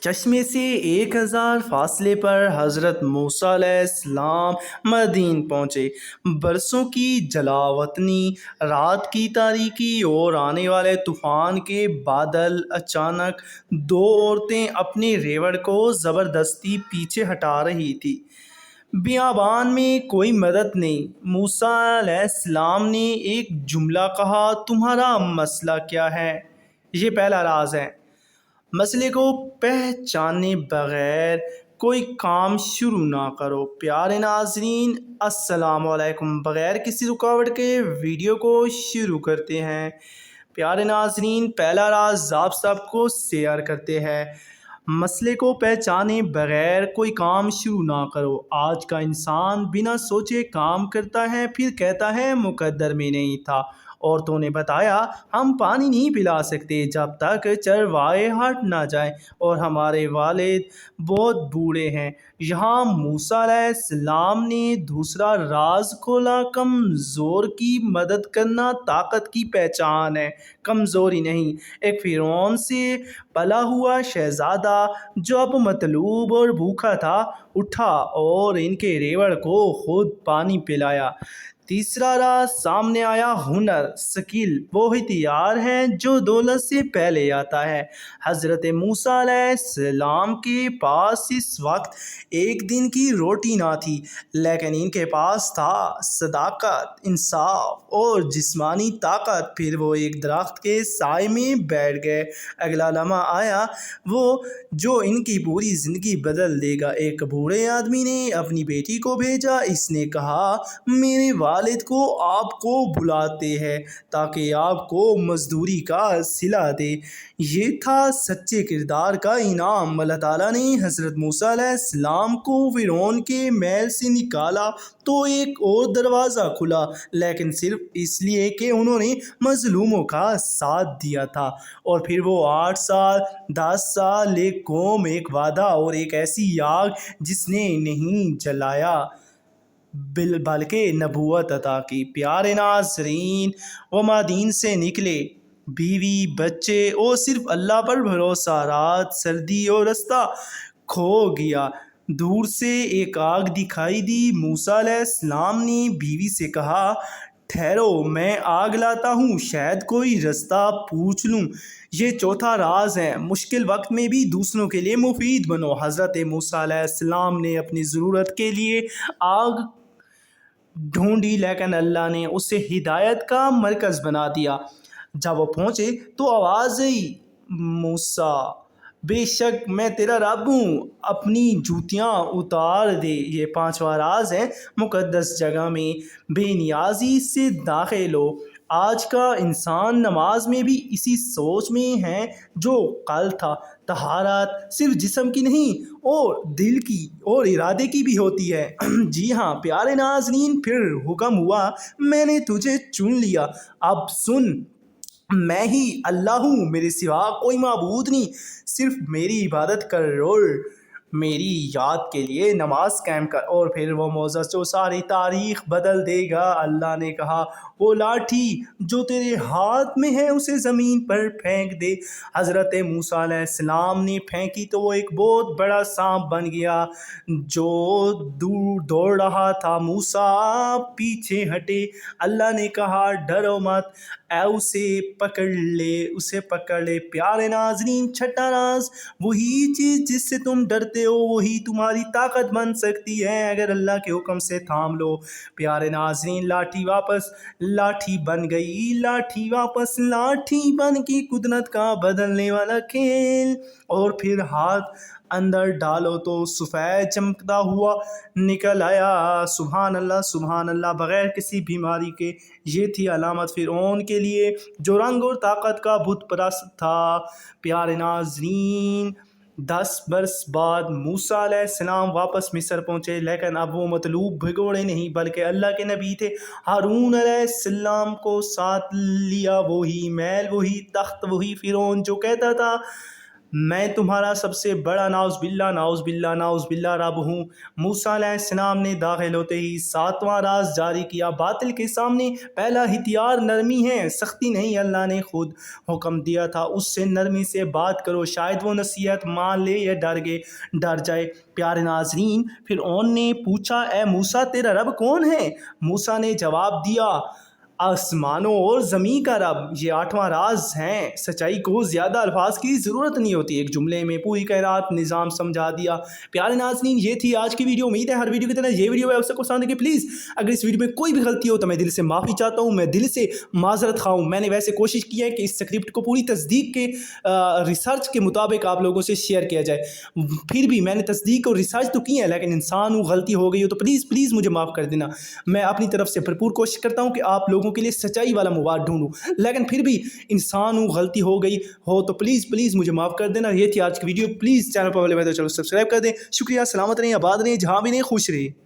چشمے سے 1000 فاصلے پر حضرت موسیٰ علیہ السلام مدین پہنچے۔ برسوں کی جلاوطنی، رات کی تاریکی اور آنے والے طوفان کے بادل، اچانک دو عورتیں اپنے ریوڑ کو زبردستی پیچھے ہٹا رہی تھیں۔ بیابان میں کوئی مدد نہیں۔ موسیٰ علیہ السلام نے ایک جملہ کہا، تمہارا مسئلہ کیا ہے؟ یہ پہلا راز ہے۔ مسئلے کو پہچانے بغیر کوئی کام شروع نہ کرو۔ پیارے ناظرین، السلام علیکم۔ بغیر کسی رکاوٹ کے ویڈیو کو شروع کرتے ہیں۔ پیارے ناظرین، پہلا راز آپ سب کو شیئر کرتے ہیں۔ مسئلے کو پہچانے بغیر کوئی کام شروع نہ کرو۔ آج کا انسان بنا سوچے کام کرتا ہے، پھر کہتا ہے مقدر میں نہیں تھا۔ عورتوں نے بتایا، ہم پانی نہیں پلا سکتے جب تک چرواہے ہٹ نہ جائیں، اور ہمارے والد بہت بوڑھے ہیں۔ یہاں موسیٰ علیہ السلام نے دوسرا راز کھولا، کمزور کی مدد کرنا طاقت کی پہچان ہے، کمزوری نہیں۔ ایک فرعون سے پلا ہوا شہزادہ جو اب مطلوب اور بھوکا تھا، اٹھا اور ان کے ریوڑ کو خود پانی پلایا۔ تیسرا راز سامنے آیا، ہنر، سکل، وہ ہتھیار ہے جو دولت سے پہلے آتا ہے۔ حضرت موسیٰ علیہ السلام کے پاس اس وقت ایک دن کی روٹی نہ تھی، لیکن ان کے پاس تھا صداقت، انصاف اور جسمانی طاقت۔ پھر وہ ایک درخت کے سائے میں بیٹھ گئے۔ اگلا لمحہ آیا وہ جو ان کی پوری زندگی بدل دے گا۔ ایک بوڑھے آدمی نے اپنی بیٹی کو بھیجا۔ اس نے کہا، میرے والد کو آپ کو بلاتے ہیں تاکہ آپ کو مزدوری کا صلہ دے۔ یہ تھا سچے کردار کا انعام۔ اللہ تعالیٰ نے حضرت موسیٰ علیہ السلام کو فرعون کے محل سے نکالا تو ایک اور دروازہ کھلا، لیکن صرف اس لیے کہ انہوں نے مظلوموں کا ساتھ دیا تھا۔ اور پھر وہ 8 سال، 10 سال، ایک قوم، ایک وعدہ اور ایک ایسی آگ جس نے نہیں جلایا بلکہ نبوت عطا کی۔ پیارے ناظرین، وہ مدین سے نکلے، بیوی، بچے اور صرف اللہ پر بھروسہ۔ رات سردی اور رستہ کھو گیا۔ دور سے ایک آگ دکھائی دی۔ موسیٰ علیہ السلام نے بیوی سے کہا، ٹھہرو، میں آگ لاتا ہوں، شاید کوئی رستہ پوچھ لوں۔ یہ چوتھا راز ہے، مشکل وقت میں بھی دوسروں کے لیے مفید بنو۔ حضرت موسیٰ علیہ السلام نے اپنی ضرورت کے لیے آگ ڈھونڈی، لیکن اللہ نے اسے ہدایت کا مرکز بنا دیا۔ جب وہ پہنچے تو آواز آئی، موسیٰ، بے شک میں تیرا رب ہوں، اپنی جوتیاں اتار دے۔ یہ 5واں راز ہے، مقدس جگہ میں بے نیازی سے داخل ہو۔ آج کا انسان نماز میں بھی اسی سوچ میں ہے جو کل تھا۔ طہارت صرف جسم کی نہیں اور دل کی اور ارادے کی بھی ہوتی ہے۔ جی ہاں پیارے ناظرین، پھر حکم ہوا، میں نے تجھے چن لیا، اب سن، میں ہی اللہ ہوں، میرے سوا کوئی معبود نہیں، صرف میری عبادت کر اور میری یاد کے لیے نماز قائم کر، اور پھر وہ معجزہ جو ساری تاریخ بدل دے گا۔ اللہ نے کہا، وہ لاٹھی جو تیرے ہاتھ میں ہے اسے زمین پر پھینک دے۔ حضرت موسیٰ علیہ السلام نے پھینکی تو وہ ایک بہت بڑا سانپ بن گیا جو دور دوڑ رہا تھا۔ موسیٰ پیچھے ہٹے۔ اللہ نے کہا، ڈرو مت، اسے پکڑ لے۔ پیارے ناظرین، چھٹا راز، وہی چیز جس سے تم ڈرتے ہو وہی تمہاری طاقت بن سکتی ہے اگر اللہ کے حکم سے تھام لو۔ پیارے ناظرین، لاٹھی واپس لاٹھی بن گئی، لاٹھی واپس لاٹھی بن کی قدرت کا بدلنے والا کھیل۔ اور پھر ہاتھ اندر ڈالو تو سفید چمکتا ہوا نکل آیا۔ سبحان اللہ، سبحان اللہ، بغیر کسی بیماری کے۔ یہ تھی علامت فرعون کے لیے جو رنگ اور طاقت کا بت پرست تھا۔ پیارے ناظرین، 10 برس بعد موسیٰ علیہ السلام واپس مصر پہنچے، لیکن اب وہ مطلوب بھگوڑے نہیں بلکہ اللہ کے نبی تھے۔ ہارون علیہ السلام کو ساتھ لیا، وہی محل، وہی تخت، وہی فرعون جو کہتا تھا میں تمہارا سب سے بڑا ناؤز باللہ رب ہوں۔ موسیٰ علیہ السلام نے داخل ہوتے ہی 7واں راز جاری کیا، باطل کے سامنے پہلا ہتھیار نرمی ہے، سختی نہیں۔ اللہ نے خود حکم دیا تھا اس سے نرمی سے بات کرو، شاید وہ نصیحت مان لے یا ڈر جائے۔ پیارے ناظرین، پھر ان نے پوچھا اے موسیٰ تیرا رب کون ہے؟ موسیٰ نے جواب دیا آسمانوں اور زمین کا رب۔ یہ 8واں راز ہیں۔ سچائی کو زیادہ الفاظ کی ضرورت نہیں ہوتی، ایک جملے میں پوری کائنات نظام سمجھا دیا۔ پیارے ناظرین، یہ تھی آج کی ویڈیو۔ امید ہے ہر ویڈیو کی طرح یہ ویڈیو آپ سب کو پسند آئے گی۔ پلیز اگر اس ویڈیو میں کوئی بھی غلطی ہو تو میں دل سے معافی چاہتا ہوں، میں دل سے معذرت خواہ ہوں۔ میں نے ویسے کوشش کی ہے کہ اس اسکرپٹ کو پوری تصدیق کے ریسرچ کے مطابق آپ لوگوں سے شیئر کیا جائے، پھر بھی میں نے تصدیق اور ریسرچ تو کی ہے، لیکن انسان غلطی ہو گئی ہو تو پلیز مجھے معاف کر دینا۔ میں اپنی طرف سے بھرپور کوشش کرتا ہوں کہ آپ لوگوں کے لیے سچائی والا مواد ڈھونڈوں، لیکن پھر بھی انسان غلطی ہو گئی ہو تو پلیز مجھے معاف کر دینا۔ یہ تھی آج کی ویڈیو۔ پلیز چینل پر والے چلو سبسکرائب کر دیں۔ شکریہ، سلامت رہیں، آباد رہیں، جہاں بھی رہیں خوش رہیں۔